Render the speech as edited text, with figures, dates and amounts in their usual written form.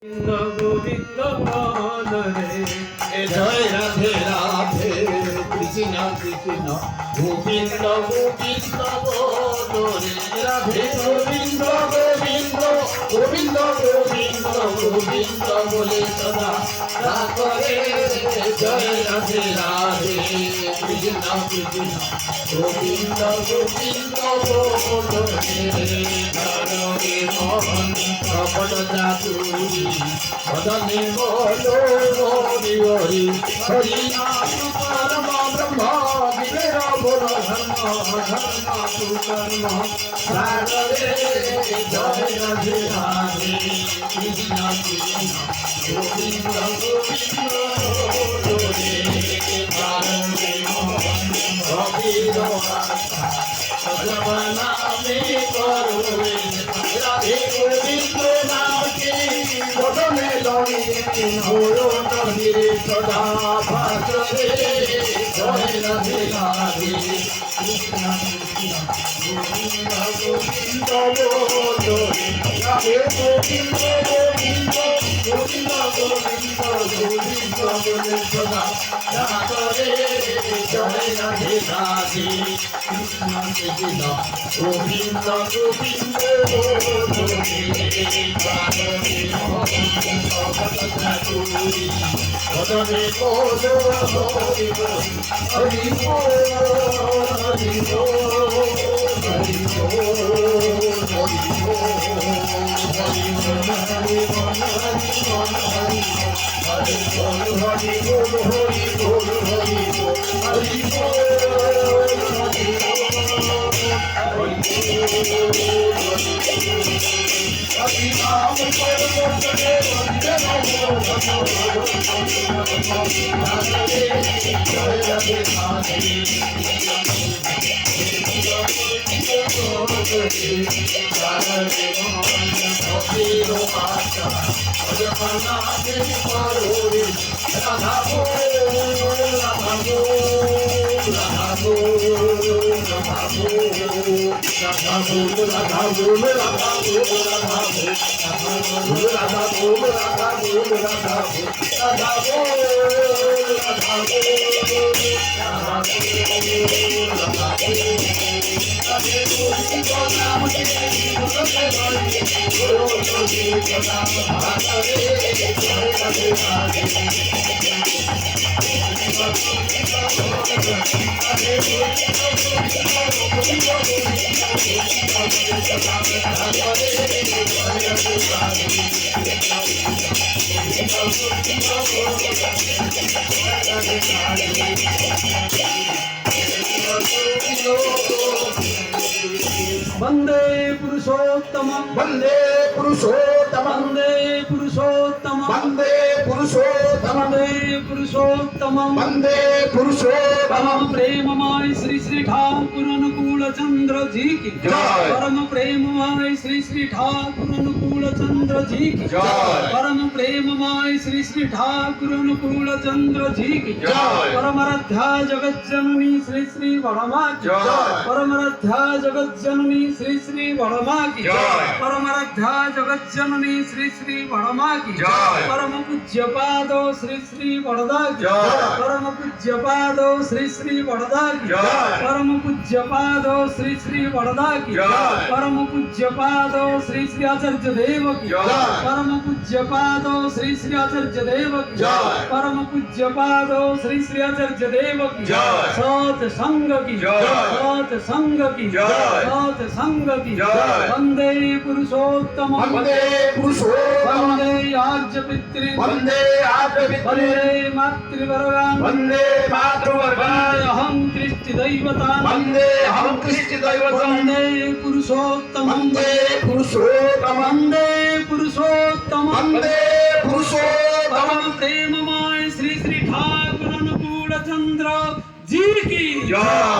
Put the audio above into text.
গোবিন্দ বলরে জয় রাধে রাধে কৃষ্ণ কৃষ্ণ গোবিন্দ গোবিন্দ বলরে রাধে গোবিন্দ গোবিন্দ গোবিন্দ গোবিন্দ গোবিন্দ বলে সদা করে জয় রাধে রাধে কৃষ্ণ কৃষ্ণ গোবিন্দ গোবিন্দ বলরে ধরে মোহন কপট চাতুরী সদনে বলো হরি হরি হরি নাম পরম ব্রহ্ম বিবেক বল ধর্ম ধর্ম তু কর্ম সাগরে জয় রাধে রাধে কৃষ্ণ কৃষ্ণ গোবিন্দ গোবিন্দ হরে ধরে মোহন কপিল নামে করবে রাধে গোবিন্দ নামকে প্রথমে লড়িয়ে হলো নদীর সদা ভাসরে জয় রাধে রাধে কৃষ্ণ কৃষ্ণ গোবিন্দ গোবিন্দ রাধে গোবিন্দ গোবিন্দ গোবিন্দ গোবিন্দ গোবিন্দ বলে সদা ভাসরে জয় রাধে রাধে কৃষ্ণ কৃষ্ণ গোবিন্দ গোবিন্দ ভজনে বল হরি বল হরি বল হরি বল হরি বল হরি বল হরি বল হরি বল হরি বল হরি বল হরি বল হরি বল वंदे पुरुषोत्तम वंदे पुरुषोत्तम वंदे पुरुषोत्तम वंदे पुरुषोत्तम वंदे पुरुषोत्तम वंदे पुरुषोत्तम परम प्रेममय श्री श्री ठाकुर अनुकूल चंद्र जी की जय। परम प्रेममय श्री श्री ठाकुर अनुकूल चंद्र जी की जय। परम प्रेममय श्री श्री ठाकुर अनुकूल चंद्र जी की जय। परमरध्या जगत जननी श्री श्री बड़मा की जय। परमरध्या जगत जननी श्री श्री बड़मा की जय। परमरध्या जगत जननी श्री श्री बड़मा की जय। परम पूज्य पादो श्री श्री बड़दा की जय। परम पूज्य पादो श्री श्री बड़दा की जय। परम पूज्य पादो श्री श्री बड़दा की जय। परम पूज्य पादो श्री श्री आचार्य देव की जय। परम पूज्य पादो श्री श्री आचार्य देव की जय। परम पूज्य पादो श्री श्री आचार्य देव की जय। सत संग की जय। सत संग की जय। सत संग की जय। वंदे पुरुषोत्तम वंदे पुरुषोत्तम वंदे आर्य पितृ वंदे आद्यपितृ वंदे मातृवर्गान् वंदे मातृवर्गान् अहं कृष्टि दैवतान् वंदे हम कृष्ण दैवतम् वंदे पुरुषोत्तम वंदे पुरुषोत्तम वंदे पुरुषोत्तम वंदे पुरुषोत्तम परम प्रेममय श्री श्री ठाकुर अनुकूल चंद्र जी की जय।